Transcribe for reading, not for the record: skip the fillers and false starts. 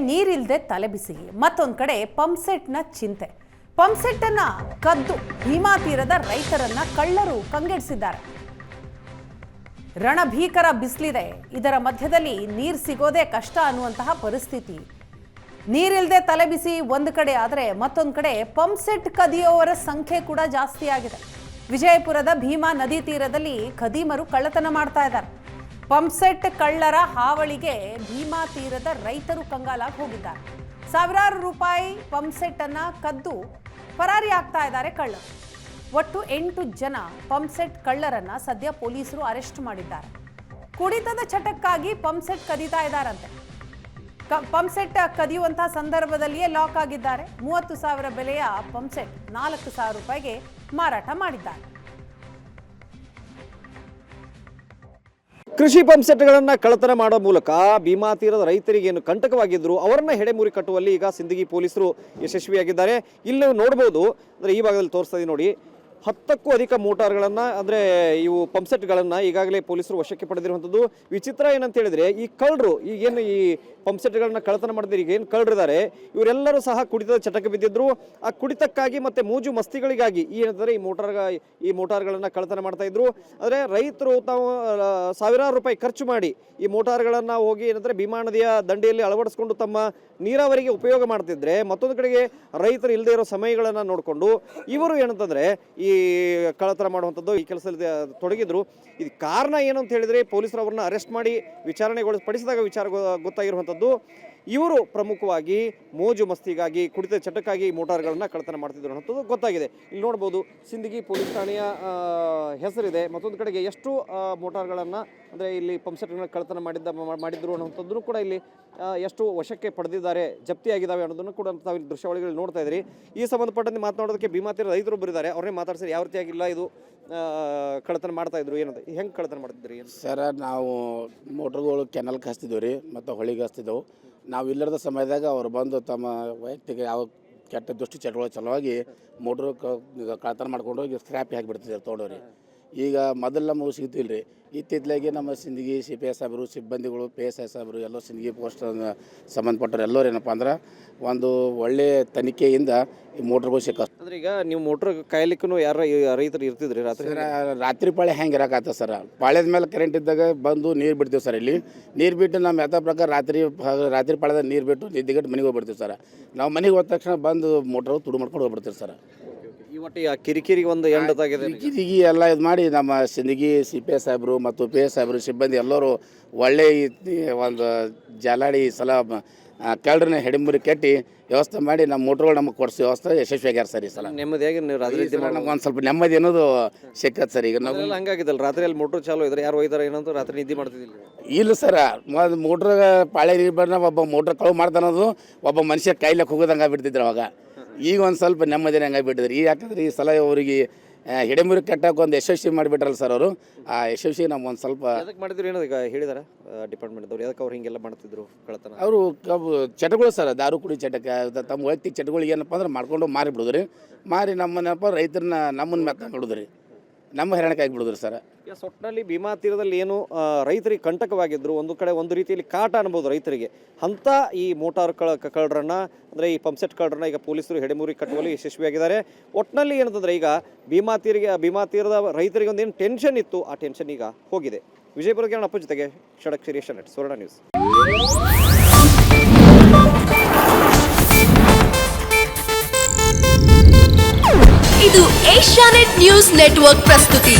ನೀರಿಲ್ಲದೆ ತಲೆಬಿಸಿ, ಮತ್ತೊಂದು ಕಡೆ ಪಂಪ್ಸೆಟ್ನ ಚಿಂತೆ. ಪಂಪ್ಸೆಟ್ಟನ್ನು ಕದ್ದು ಭೀಮಾ ತೀರದ ರೈತರನ್ನ ಕಳ್ಳರು ಕಂಗೆಡಿಸಿದ್ದಾರೆ. ರಣಭೀಕರ ಬಿಸಿಲಿದೆ. ಇದರ ಮಧ್ಯದಲ್ಲಿ ನೀರು ಸಿಗೋದೇ ಕಷ್ಟ ಅನ್ನುವಂತಹ ಪರಿಸ್ಥಿತಿ. ನೀರಿಲ್ಲದೆ ತಲೆಬಿಸಿ ಒಂದು ಕಡೆ ಆದರೆ, ಮತ್ತೊಂದು ಕಡೆ ಪಂಪ್ಸೆಟ್ ಕದಿಯುವವರ ಸಂಖ್ಯೆ ಕೂಡ ಜಾಸ್ತಿ ಆಗಿದೆ. ವಿಜಯಪುರದ ಭೀಮಾ ನದಿ ತೀರದಲ್ಲಿ ಖದೀಮರು ಕಳ್ಳತನ ಮಾಡ್ತಾ ಇದ್ದಾರೆ. ಪಂಪ್ಸೆಟ್ ಕಳ್ಳರ ಹಾವಳಿಗೆ ಭೀಮಾ ತೀರದ ರೈತರು ಕಂಗಾಲಾಗಿ ಹೋಗಿದ್ದಾರೆ. ಸಾವಿರಾರು ರೂಪಾಯಿ ಪಂಪ್ಸೆಟ್ ಅನ್ನ ಕದ್ದು ಪರಾರಿ ಆಗ್ತಾ ಇದ್ದಾರೆ ಕಳ್ಳರು. ಒಟ್ಟು 8 ಜನ ಪಂಪ್ಸೆಟ್ ಕಳ್ಳರನ್ನ ಸದ್ಯ ಪೊಲೀಸರು ಅರೆಸ್ಟ್ ಮಾಡಿದ್ದಾರೆ. ಕುಡಿತದ ಚಟಕ್ಕಾಗಿ ಪಂಪ್ಸೆಟ್ ಕದೀತಾ ಇದ್ದಾರಂತೆ. ಪಂಪ್ಸೆಟ್ ಕದಿಯುವಂತಹ ಸಂದರ್ಭದಲ್ಲಿಯೇ ಲಾಕ್ ಆಗಿದ್ದಾರೆ. 30,000 ಬೆಲೆಯ ಪಂಪ್ಸೆಟ್ 4,000 ರೂಪಾಯಿಗೆ ಮಾರಾಟ ಮಾಡಿದ್ದಾರೆ. ಕೃಷಿ ಪಂಪ್ಸೆಟ್ಗಳನ್ನು ಕಳ್ಳತನ ಮಾಡೋ ಮೂಲಕ ಭೀಮಾ ತೀರದ ರೈತರಿಗೆ ಏನು ಕಂಟಕವಾಗಿದ್ರು ಅವರನ್ನ ಹೆಡೆಮುರಿ ಕಟ್ಟುವಲ್ಲಿ ಈಗ ಸಿಂದಗಿ ಪೊಲೀಸರು ಯಶಸ್ವಿಯಾಗಿದ್ದಾರೆ. ಇಲ್ಲಿ ನೋಡ್ಬೋದು, ಅಂದರೆ ಈ ಭಾಗದಲ್ಲಿ ತೋರಿಸ್ತಾ ಇದ್ದೀವಿ ನೋಡಿ, 10ಕ್ಕೂ ಅಧಿಕ ಮೋಟಾರ್ಗಳನ್ನು, ಅಂದರೆ ಇವು ಪಂಪ್ಸೆಟ್ಗಳನ್ನು ಈಗಾಗಲೇ ಪೊಲೀಸರು ವಶಕ್ಕೆ ಪಡೆದಿರುವಂಥದ್ದು. ವಿಚಿತ್ರ ಏನಂತ ಹೇಳಿದರೆ, ಈ ಕಳ್ಳರು ಈಗೇನು ಈ ಪಂಪ್ಸೆಟ್ಗಳನ್ನ ಕಳ್ಳತನ ಮಾಡಿದ್ರೆ ಈಗ ಏನು ಕಳ್ಳರಿದ್ದಾರೆ ಇವರೆಲ್ಲರೂ ಸಹ ಕುಡಿತದ ಚಟಕ್ಕೆ ಬಿದ್ದಿದ್ರು. ಆ ಕುಡಿತಕ್ಕಾಗಿ ಮತ್ತು ಮೋಜು ಮಸ್ತಿಗಳಿಗಾಗಿ ಏನಂದರೆ ಈ ಮೋಟಾರ್ಗಳನ್ನು ಕಳ್ಳತನ ಮಾಡ್ತಾ ಇದ್ರು. ಆದರೆ ರೈತರು ತಾವು ಸಾವಿರಾರು ರೂಪಾಯಿ ಖರ್ಚು ಮಾಡಿ ಈ ಮೋಟಾರ್ಗಳನ್ನು ಹೋಗಿ ಏನಂದರೆ ಭೀಮಾ ನದಿಯ ದಂಡೆಯಲ್ಲಿ ಅಳವಡಿಸ್ಕೊಂಡು ತಮ್ಮ ನೀರಾವರಿಗೆ ಉಪಯೋಗ ಮಾಡ್ತಿದ್ರೆ, ಮತ್ತೊಂದು ಕಡೆಗೆ ರೈತರು ಇಲ್ಲದೆ ಇರೋ ಸಮಯಗಳನ್ನು ನೋಡಿಕೊಂಡು ಇವರು ಏನಂತಂದರೆ ಈ ಕಳ್ಳತನ ಮಾಡುವಂಥದ್ದು ಈ ಕೆಲಸದಲ್ಲಿ ತೊಡಗಿದ್ರು. ಇದು ಕಾರಣ ಏನು ಅಂತ ಹೇಳಿದರೆ, ಪೊಲೀಸರು ಅವ್ರನ್ನ ಅರೆಸ್ಟ್ ಮಾಡಿ ವಿಚಾರಣೆಗೊಳಪಡಿಸಿದಾಗ ವಿಚಾರ ಗೊತ್ತಾಗಿರುವಂಥದ್ದು. ಇವರು ಪ್ರಮುಖವಾಗಿ ಮೋಜು ಮಸ್ತಿಗಾಗಿ, ಕುಡಿತ ಚಟಕ್ಕಾಗಿ ಮೋಟಾರ್ಗಳನ್ನು ಕಳ್ಳತನ ಮಾಡ್ತಿದ್ರು ಅನ್ನೋದು ಗೊತ್ತಾಗಿದೆ. ಇಲ್ಲಿ ನೋಡ್ಬೋದು, ಸಿಂದಗಿ ಪೊಲೀಸ್ ಠಾಣೆಯ ಹೆಸರಿದೆ. ಮತ್ತೊಂದು ಕಡೆಗೆ ಎಷ್ಟು ಮೋಟಾರ್ಗಳನ್ನು, ಅಂದರೆ ಇಲ್ಲಿ ಪಂಪ್ಸೆಟ್ಗಳನ್ನ ಕಳ್ಳತನ ಮಾಡಿದ್ರು ಅನ್ನೋಂಥದ್ದು ಕೂಡ ಇಲ್ಲಿ ಎಷ್ಟು ವಶಕ್ಕೆ ಪಡೆದಿದ್ದಾರೆ, ಜಪ್ತಿಯಾಗಿದ್ದಾವೆ ಅನ್ನೋದನ್ನು ಕೂಡ ತಾವು ಇಲ್ಲಿ ದೃಶ್ಯಾವಳಿಗಳು ನೋಡ್ತಾ ಇದ್ದೀರಿ. ಈ ಸಂಬಂಧಪಟ್ಟಂತೆ ಮಾತನಾಡೋದಕ್ಕೆ ಭೀಮಾ ತೀರ ರೈತರು ಬರಿದ್ದಾರೆ. ಅವ್ರನ್ನೇ ಮಾತಾಡ್ಸಿದ್ರೆ ಯಾವ ರೀತಿಯಾಗಿಲ್ಲ ಇದು ಕಳ್ಳತನ ಮಾಡ್ತಾ ಇದ್ರು, ಏನಂತ ಹೆಂಗೆ ಕಳ್ಳತನ ಮಾಡ್ತಿದ್ರಿ? ಸರ್, ನಾವು ಮೋಟ್ರ್ಗಳು ಕೆನಲ್ಗೆ ಹಚ್ತಿದ್ದೇವೆ ರೀ, ಮತ್ತು ಹೊಳಿಗೆ ಹಚ್ತಿದ್ದೆವು. ನಾವು ಇಲ್ಲದ ಸಮಯದಾಗ ಅವ್ರು ಬಂದು ತಮ್ಮ ವೈಯಕ್ತಿಕ ಯಾವ ಕೆಟ್ಟ ದುಷ್ಟ ಚಟಗಳ ಸಲುವಾಗಿ ಮೋಟ್ರು ಕಳ್ಳತನ ಮಾಡ್ಕೊಂಡು ಹೋಗಿ ಸ್ಕ್ರ್ಯಾಪಿ ಹಾಕಿಬಿಡ್ತಿದ್ದಾರೆ ತೊಗೊಂಡವ್ರಿ. ಈಗ ಮೊದಲು ನಮಗೆ ಸಿಗ್ತಿಲ್ಲ ರೀ. ಇತ್ತಿತ್ತಲಾಗಿ ನಮ್ಮ ಸಿಂದಗಿ CPI ಸಾಹೇಬರು, ಸಿಬ್ಬಂದಿಗಳು, PSI ಸಾಹೇಬರು ಎಲ್ಲ ಸಿಂದಗಿ ಪೋಸ್ಟ್ ಸಂಬಂಧಪಟ್ಟರು ಎಲ್ಲರೂ ಏನಪ್ಪ ಅಂದ್ರೆ ಒಂದು ಒಳ್ಳೆಯ ತನಿಖೆಯಿಂದ ಈ ಮೋಟ್ರ್ಗಳು ಸಿಕ್ಕ. ಅಂದ್ರೆ ಈಗ ನೀವು ಮೋಟ್ರ್ ಕಾಯ್ಲಿಕ್ಕೂ ಯಾರು ರೈತರು ಇರ್ತಿದ್ರಿ ರಾತ್ರಿ ಪಾಳೆ ಹೆಂಗೆ ಇರೋಕ್ಕಾಗ್ತದೆ ಸರ್? ಪಾಳ್ಯದ ಮೇಲೆ ಕರೆಂಟ್ ಇದ್ದಾಗ ಬಂದು ನೀರು ಬಿಡ್ತೀವಿ ಸರ್. ಇಲ್ಲಿ ನೀರು ಬಿಟ್ಟು ನಮ್ಮ ಯಥಾ ಪ್ರಕಾರ ರಾತ್ರಿ ಪಾಳ್ಯದಾಗ ನೀರು ಬಿಟ್ಟು ನಿದ್ದೆಗಟ್ಟು ಮನೆಗೆ ಹೋಗ್ಬಿಡ್ತೀವಿ ಸರ್. ನಾವು ಮನೆಗೆ ಹೋದ ತಕ್ಷಣ ಬಂದು ಮೋಟ್ರ್ ತುಡು ಮಾಡ್ಕೊಂಡು ಹೋಗ್ಬಿಡ್ತೀವಿ ಸರ್. ಒಟ್ಟು ಕಿರಿಕಿರಿಗೆ ಒಂದು ಎಂಡದಾಗಿದೆ. ಕಿರಿಕಿರಿ ಎಲ್ಲ ಇದು ಮಾಡಿ ನಮ್ಮ ಸಿಂದಗಿ CPI ಸಾಹೇಬರು ಮತ್ತು PSI ಸಾಹೇಬರು ಸಿಬ್ಬಂದಿ ಎಲ್ಲರೂ ಒಳ್ಳೆಯ ಒಂದು ಜಾಲಾಡಿ ಸಲ ಕಳ್ಳರನ್ನ ಹೆಡೆಮುರಿ ಕಟ್ಟಿ ವ್ಯವಸ್ಥೆ ಮಾಡಿ ನಮ್ಮ ಮೋಟ್ರ್ಗಳು ನಮಗೆ ಕೊಡಿಸೋ ವ್ಯವಸ್ಥೆ ಯಶಸ್ವಿಯಾಗ್ಯಾರ ಸರ್. ಈ ಸಲ ನೆಮ್ಮದಿಯಾಗಿ ನಮ್ಗೆ ಒಂದು ಸ್ವಲ್ಪ ನೆಮ್ಮದಿ ಅನ್ನೋದು ಸಿಕ್ಕತ್ತೆ ಸರ್. ಈಗ ನಾವು ಹಂಗಾಗಿದ್ದಲ್ಲ, ರಾತ್ರಿಯಲ್ಲಿ ಮೋಟ್ರ್ ಚಾಲು ಇದ್ರೆ ಯಾರು ಒಯ್ದಾರ ಏನಂತ ರಾತ್ರಿ ನಿದ್ದೆ ಮಾಡ್ತಿದ್ದಿಲ್ಲ. ಇಲ್ಲ ಸರ್, ಮೋಟ್ರ್ ಪಾಳೆ ನೀರು ಬಂದ್ರೆ ಒಬ್ಬ ಮೋಟ್ರ್ ಕಳು ಮಾಡ್ತಾನದು, ಒಬ್ಬ ಮನುಷ್ಯ ಕಾಯ್ಲಿಕ್ಕೆ ಹೋಗೋದಂಗೆ ಆಗ್ಬಿಡ್ತಿದ್ರು ಅವಾಗ. ಈಗ ಒಂದು ಸ್ವಲ್ಪ ನೆಮ್ಮದಿನ ಹಂಗಾಗ್ಬಿಟ್ಟಿದ್ರು. ಈಗ ಯಾಕಂದ್ರೆ ಈ ಸಲ ಅವರಿಗೆ ಹೆಡೆಮುರಿ ಕಟ್ಟಕ್ಕೆ ಒಂದು ಯಶಸ್ವಿ ಮಾಡಿಬಿಟ್ರಲ್ಲ ಸರ್ ಅವರು. ಆ ಯಶಸ್ವಿ ನಮ್ಗೆ ಒಂದು ಸ್ವಲ್ಪ ಮಾಡಿದ್ರು ಏನೋ ಈಗ ಹೇಳಿದಾರೆ ಡಿಪಾರ್ಟ್ಮೆಂಟ್ದವ್ರು, ಯಾಕೆ ಅವ್ರು ಹಿಂಗೆಲ್ಲ ಮಾಡ್ತಿದ್ರು ಕಳ್ಳತನ? ಅವರು ಚಟಗಳು ಸರ್, ದಾರು ಕುಡಿ ಚಟಕ್ಕೆ ತಮ್ಮ ವೈಯಕ್ತಿಕ ಚಟಗಳಿಗೆ ಏನಪ್ಪ ಅಂದ್ರೆ ಮಾಡ್ಕೊಂಡು ಮಾರಿಬಿಡೋದು ರೀ. ಮಾರಿ ನಮ್ಮನ್ನಪ್ಪ ರೈತರನ್ನ ನಮ್ಮನ್ನ ಮೆತ್ತ ನೋಡಿದ್ರು ರೀ, ನಮ್ಮ ಹೈರಾಣಕ್ಕೆ ಆಗಿಬಿಡೋದ್ರಿ ಸರ್. ಒಟ್ಟಿನಲ್ಲಿ ಭೀಮಾ ತೀರದಲ್ಲಿ ಏನು ರೈತರಿಗೆ ಕಂಟಕವಾಗಿದ್ರು, ಒಂದು ಕಡೆ ಒಂದು ರೀತಿಯಲ್ಲಿ ಕಾಟ ಅನ್ಬೋದು ರೈತರಿಗೆ. ಅಂಥ ಈ ಮೋಟಾರ್ ಕಳ್ಳರನ್ನ, ಅಂದರೆ ಈ ಪಂಪ್ಸೆಟ್ ಕಳ್ಳರನ್ನ ಈಗ ಪೊಲೀಸರು ಹೆಡೆಮುರಿ ಕಟ್ಟುವಲ್ಲಿ ಯಶಸ್ವಿಯಾಗಿದ್ದಾರೆ. ಒಟ್ಟಿನಲ್ಲಿ ಏನಂತಂದರೆ ಈಗ ಭೀಮಾ ತೀರದ ರೈತರಿಗೆ ಒಂದೇನು ಟೆನ್ಷನ್ ಇತ್ತು, ಆ ಟೆನ್ಷನ್ ಈಗ ಹೋಗಿದೆ. ವಿಜಯಪುರ ಅಪ್ಪ ಜೊತೆಗೆ ಷಡಕ್ ಶಿರೀಶ್ ನಟ್, ಸುವರ್ಣ ನ್ಯೂಸ್. ಇದು ಏಷ್ಯಾನೆಟ್ ನ್ಯೂಸ್ ನೆಟ್ವರ್ಕ್ ಪ್ರಸ್ತುತಿ.